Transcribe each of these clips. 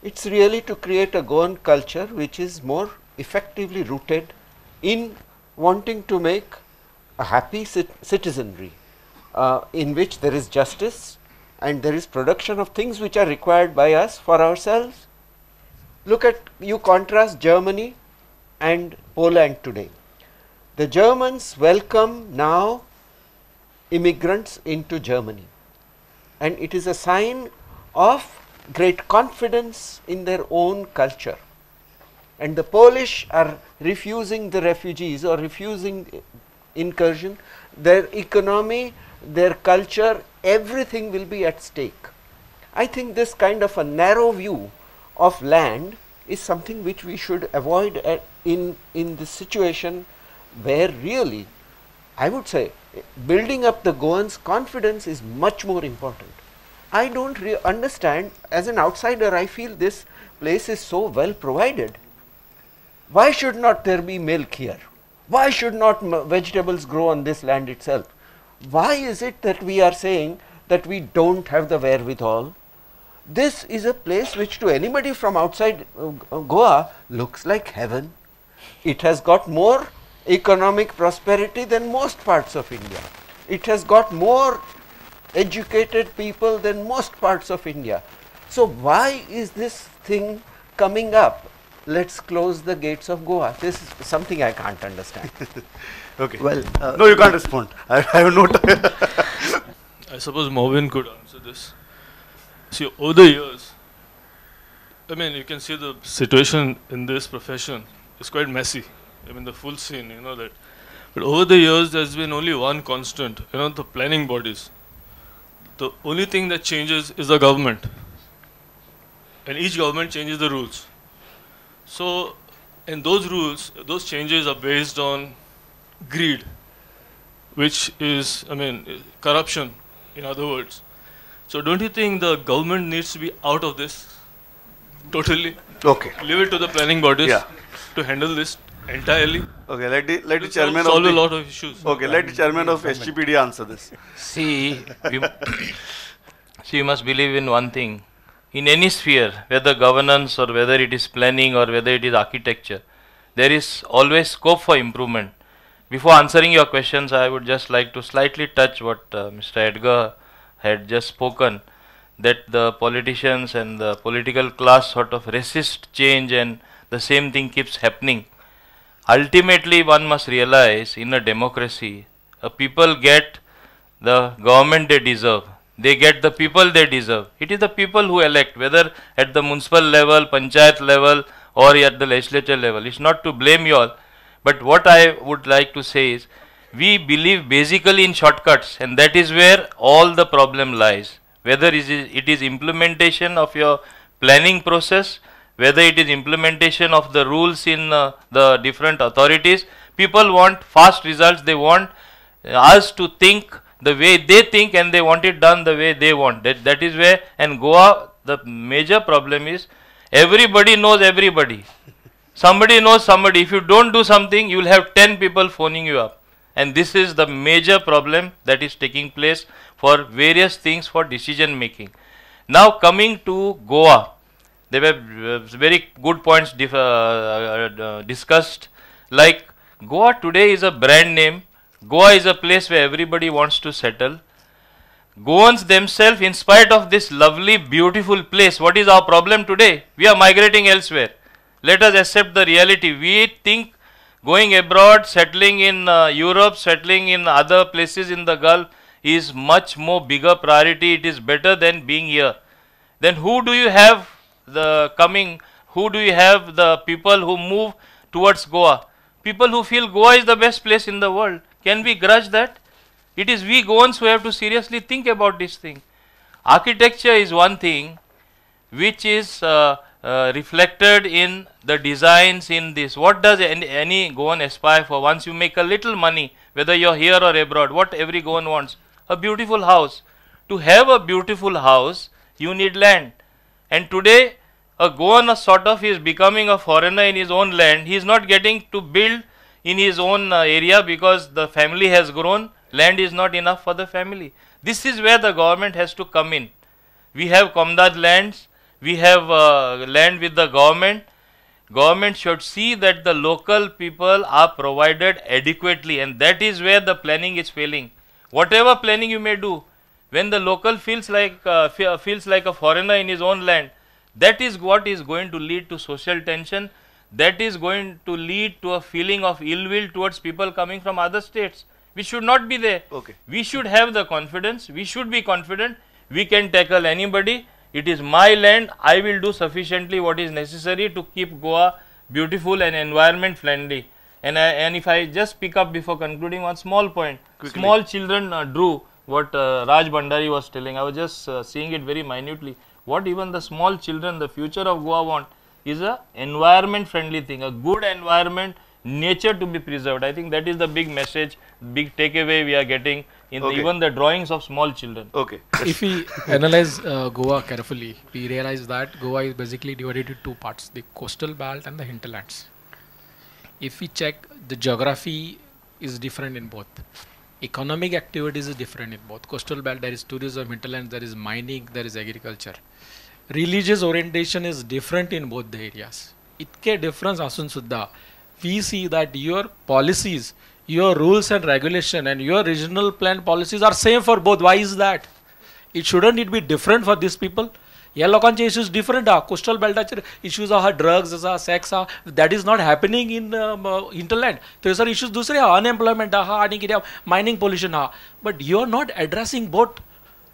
It's really to create a Goan culture which is more effectively rooted in wanting to make a happy citizenry in which there is justice and there is production of things which are required by us for ourselves. Look at, you contrast Germany and Poland today. The Germans welcome now immigrants into Germany, and it is a sign of great confidence in their own culture. And the Polish are refusing the refugees or refusing incursion. Their economy, their culture, everything will be at stake. I think this kind of a narrow view of land is something which we should avoid in this situation where really, I would say, building up the Goans' confidence is much more important. I don't understand, as an outsider I feel this place is so well provided. Why should not there be milk here? Why should not vegetables grow on this land itself? Why is it that we are saying that we don't have the wherewithal? This is a place which to anybody from outside Goa looks like heaven. It has got more economic prosperity than most parts of India. It has got more educated people than most parts of India. So why is this thing coming up? Let's close the gates of Goa. This is something I can't understand. Okay. Well, no, you can't respond. I have no time. I suppose Marvin could answer this. See, over the years, I mean, you can see the situation in this profession is quite messy. I mean, the full scene, you know that. But over the years, there's been only one constant, you know, the planning bodies. The only thing that changes is the government. And each government changes the rules. So, and those rules, those changes are based on greed, which is, I mean, corruption, in other words. So don't you think the government needs to be out of this totally? Okay. Leave it to the planning bodies to handle this entirely. Okay, let the chairman solve a lot of issues. Okay, let the chairman of SGPD answer this. See, you must believe in one thing. In any sphere, whether governance or whether it is planning or whether it is architecture, there is always scope for improvement. Before answering your questions, I would just like to slightly touch what Mr. Edgar had just spoken, that the politicians and the political class sort of resist change and the same thing keeps happening. Ultimately, one must realize in a democracy, people get the government they deserve. They get the people they deserve. It is the people who elect, whether at the municipal level, panchayat level, or at the legislature level. It's not to blame you all. But what I would like to say is, we believe basically in shortcuts, and that is where all the problem lies. Whether it is implementation of your planning process, whether it is implementation of the rules in the different authorities, people want fast results. They want us to think the way they think, and they want it done the way they want. That is where, and Goa, the major problem is everybody knows everybody. Somebody knows somebody. If you don't do something, you will have 10 people phoning you up. And this is the major problem that is taking place for various things for decision making. Now coming to Goa, there were very good points discussed, like Goa today is a brand name. Goa is a place where everybody wants to settle. Goans themselves, in spite of this lovely, beautiful place, what is our problem today? We are migrating elsewhere. Let us accept the reality. We think going abroad, settling in Europe, settling in other places in the Gulf is much more bigger priority. It is better than being here. Then who do you have who do you have the people who move towards Goa? People who feel Goa is the best place in the world. Can we grudge that? It is we Goans who have to seriously think about this thing. Architecture is one thing which is reflected in the designs in this. What does any Goan aspire for? Once you make a little money, whether you are here or abroad, what every Goan wants? A beautiful house. To have a beautiful house, you need land. And today, a Goan sort of is becoming a foreigner in his own land. He is not getting to build in his own area because the family has grown. Land is not enough for the family. This is where the government has to come in. We have Komdad lands. we have land with the government. Government should see that the local people are provided adequately, and that is where the planning is failing. Whatever planning you may do, when the local feels like a foreigner in his own land, that is what is going to lead to social tension. That is going to lead to a feeling of ill will towards people coming from other states, which should not be there. Okay. We should have the confidence. We should be confident. We can tackle anybody. It is my land. I will do sufficiently what is necessary to keep Goa beautiful and environment friendly. And if I just pick up before concluding one small point, Quickly. Small children drew what Raj Bhandari was telling. I was just seeing it very minutely. What even the small children, the future of Goa want is a environment friendly thing, a good environment, nature to be preserved. I think that is the big message, big takeaway we are getting in even the drawings of small children. Okay. If we analyze Goa carefully, we realize that Goa is basically divided into two parts, the coastal belt and the hinterlands. If we check, the geography is different in both. Economic activities is different in both. Coastal belt, there is tourism, hinterland, there is mining, there is agriculture. Religious orientation is different in both the areas. Itke difference asun sudda. We see that your policies, your rules and regulation and your regional plan policies are same for both. Why is that? Shouldn't it be different for these people? या लोकांचे issues different are. Coastal beltaचे issues are drugs, sex are. That is not happening in hinterland. थंयसर issues दुसरे are. Unemployment are आणि कितें mining pollution are. But you are not addressing both.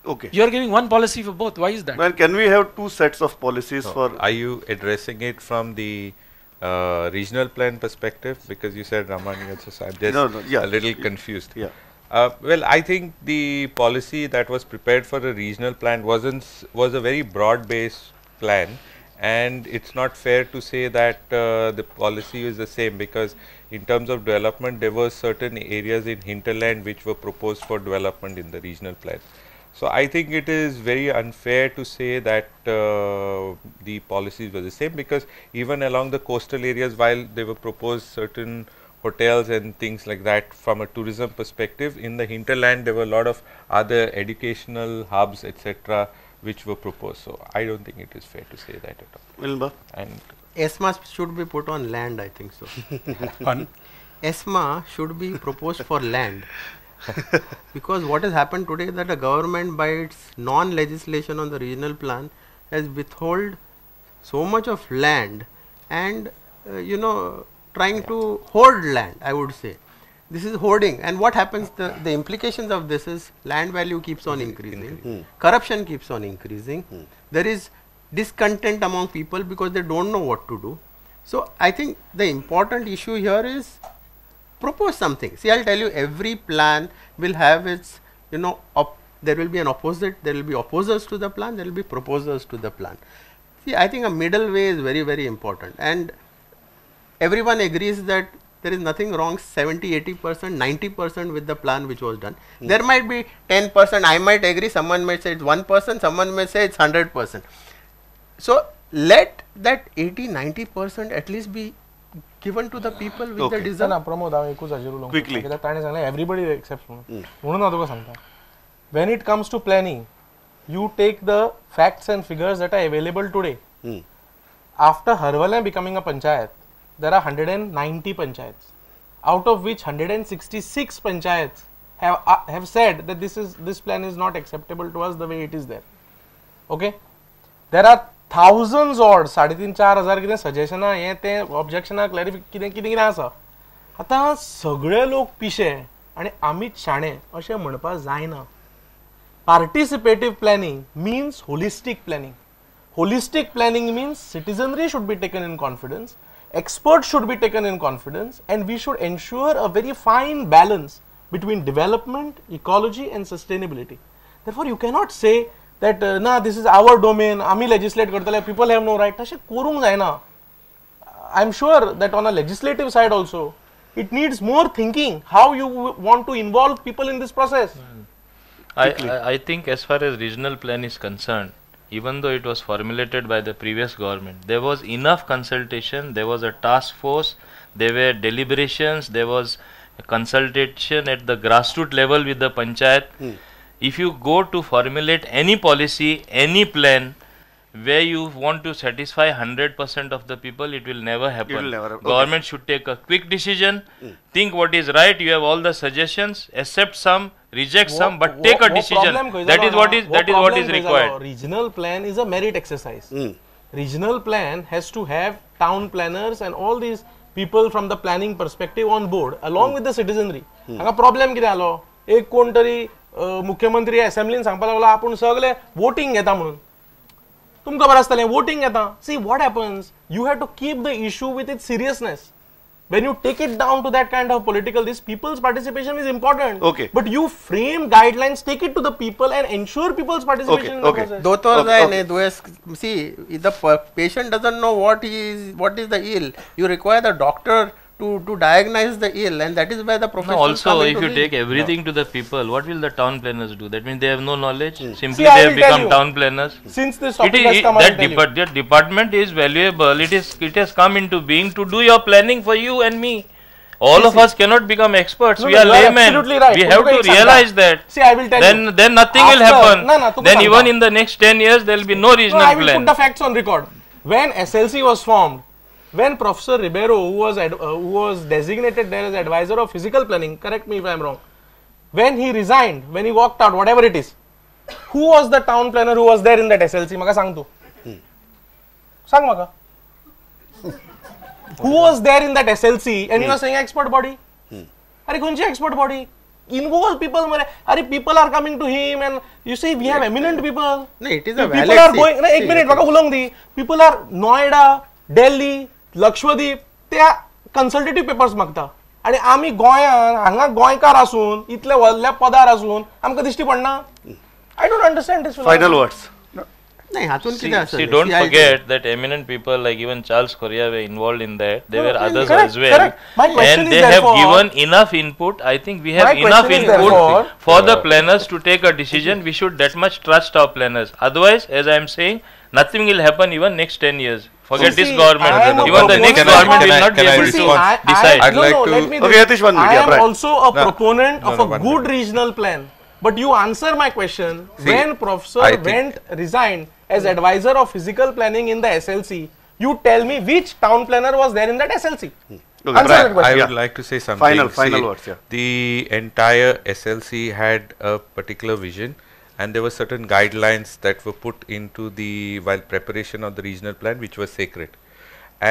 Okay. You are giving one policy for both. Why is that? Well, can we have two sets of policies for? Are you addressing it from the regional plan perspective? Because you said Ramani also, so I'm just a little confused. Yeah. Well, I think the policy that was prepared for a regional plan was a very broad-based plan, and it's not fair to say that the policy is the same, because in terms of development there were certain areas in hinterland which were proposed for development in the regional plan. So I think it is very unfair to say that the policies were the same, because even along the coastal areas, while they were proposed certain hotels and things like that from a tourism perspective, in the hinterland there were a lot of other educational hubs, etc., which were proposed. So I don't think it is fair to say that at all. Wilma? And ESMA should be put on land, I think so. ESMA should be proposed for land. Because what has happened today is that the government, by its non-legislation on the regional plan, has withheld so much of land and trying to hoard land, I would say. This is hoarding, and what happens, the implications of this is land value keeps on increasing, corruption keeps on increasing, there is discontent among people because they don't know what to do. So I think the important issue here is propose something. See, I'll tell you, every plan will have its, there will be an opposite, there will be opposers to the plan, there will be proposers to the plan. See, I think a middle way is very, very important, and everyone agrees that there is nothing wrong 70, 80%, 90% with the plan which was done. There might be 10%, I might agree, someone might say it's 1%, someone may say it's 100%. So let that 80, 90% at least be given to the people with the desire. Quickly. Everybody accepts. When it comes to planning, you take the facts and figures that are available today. After Harwala becoming a panchayat, there are 190 panchayats, out of which 166 panchayats have said that this plan is not acceptable to us the way it is there. Okay, there are thousands or 3,500-4,000 कितें सजेशनां हे ते ऑब्जेक्शनां clarification कितें आसा. आतां सगळे लोक पिशे आनी आमीच शाणे अशें म्हणपाक जायना. Participative planning means holistic planning. Holistic planning means citizenry should be taken in confidence, experts should be taken in confidence, and we should ensure a very fine balance between development, ecology and sustainability. Therefore, you cannot say that this is our domain, आमी legislate करतले, people have no right. तशें करूंक जायना. I am sure that on a legislative side also, it needs more thinking how you want to involve people in this process. I think as far as regional plan is concerned, even though it was formulated by the previous government, there was enough consultation, there was a task force, there were deliberations, there was a consultation at the grassroots level with the panchayat. If you go to formulate any policy, any plan, where you want to satisfy 100% of the people, it will never happen. It will never happen. Government should take a quick decision, think what is right. You have all the suggestions, accept some, reject some, but take a decision. That is what is required. Regional plan is a merit exercise. Regional plan has to have town planners and all these people from the planning perspective on board along with the citizenry. हांगा problem कितें आलो? एक कोण तरी मुख्यमंत्री असेंब्लीन सांगपाक लागलो आपूण सगळे वोटिंग घेता म्हणून. तुमकां खबर आसतलें वोटिंग घेता. See what happens? You have to keep the issue with its seriousness. When you take it down to that kind of political, this people's participation is important. Okay. But you frame guidelines, take it to the people and ensure people's participation in the process. See, if the patient doesn't know what is the ill, you require the doctor to diagnose the ill, and that is where the professionals come also, into if you lead. take everything to the people, what will the town planners do? That means they have no knowledge. Simply See, I they have will tell become you. town planners. Since this topic has come, That department is valuable. It has come into being to do your planning for you and me. All of us cannot become experts. No, we no, are you are laymen. absolutely right. We have to realize that. See, I will tell you. Then nothing will happen. तुमको Then सांगता. even in the next 10 years, there will be no No, regional I will plan. put the facts on record. When SLC was formed, when Professor Ribeiro, who was designated there as advisor of physical planning, correct me if I am wrong, when he resigned, when he walked out, whatever it is, who was the town planner who was there in that SLC? Maka sang tu. Sang maka. Who was there in that SLC and you are saying expert body? Are konchi expert body? Involve people, are people are coming to him and you see we have eminent people. No, it is a People valid are thing. going, एक minute, maka hulong di. People are Noida, Delhi, Lakshadweep, they are consultative papers मागता. आणि आम्ही गोंयान हांगा गोंयकार आसून इतले व्हडल्या पदार आसून आमकां दिश्टी पडना. I don't understand this. Final words. नाही हातून कितें आसा? See, don't forget that eminent people like even Charles Correa were involved in that. There were others correct, as well. correct. My question And is they have therefore- given enough input. I think we have My enough question is input therefore- for the planners to take a decision. We should that much trust our planners. Otherwise, as I am saying, nothing will happen even next 10 years. Forget this See, government. I am a Even the next proponent government of- will not be Can I able respond? to decide. I'd like to- let me Okay, Yatish, 1 minute, I yeah, am right. also a proponent of a 1 good minute. regional plan. But you answer my question. See, When Professor I think- went resigned as advisor of physical planning in the SLC, you tell me which town planner was there in that SLC. Okay, Answer right. that question. I would Yeah. like to say something. Final See, words, yeah. The entire SLC had a particular vision, and there were certain guidelines that were put into the while preparation of the regional plan, which was sacred,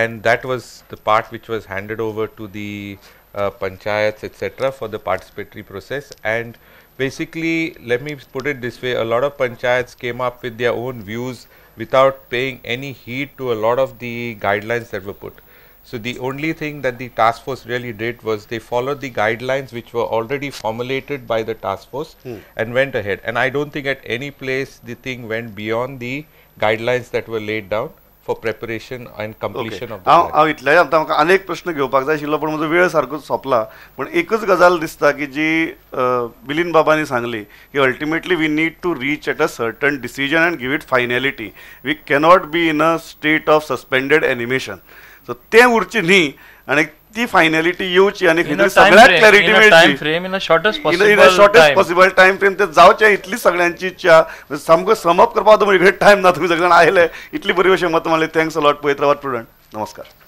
and that was the part which was handed over to the panchayats, etc., for the participatory process. And basically, let me put it this way: a lot of panchayats came up with their own views without paying any heed to a lot of the guidelines that were put. So the only thing that the task force really did was they followed the guidelines which were already formulated by the task force and went ahead. And I don't think at any place the thing went beyond the guidelines that were laid down for preparation and completion of the plan. हांव इतलेंय आतां म्हाका अनेक प्रश्न घेवपाक जाय आशिल्लो पण म्हजो वेळ सारको सोंपला. पण एकच गजाल दिसता की जी बिलीन बाबांनी सांगली की ultimately we need to reach at a certain decision and give it finality. We cannot be in a state of suspended animation. So तें उरचें न्ही आनी ती फायनॅलिटी येवची आनी In a सगळ्याक time clarity frame, in a मेळची. time frame, in a shortest in possible shortest time. Possible time frame ते जावचें इतली सगळ्यांची इच्छा. सामको समअप करपाक तो म्हजे कडेन टायम ना. तुमी सगळे जाण आयले इतली बरी अशें मत मारलें. Thanks a lot. पळयत रावात प्रुडंट. नमस्कार.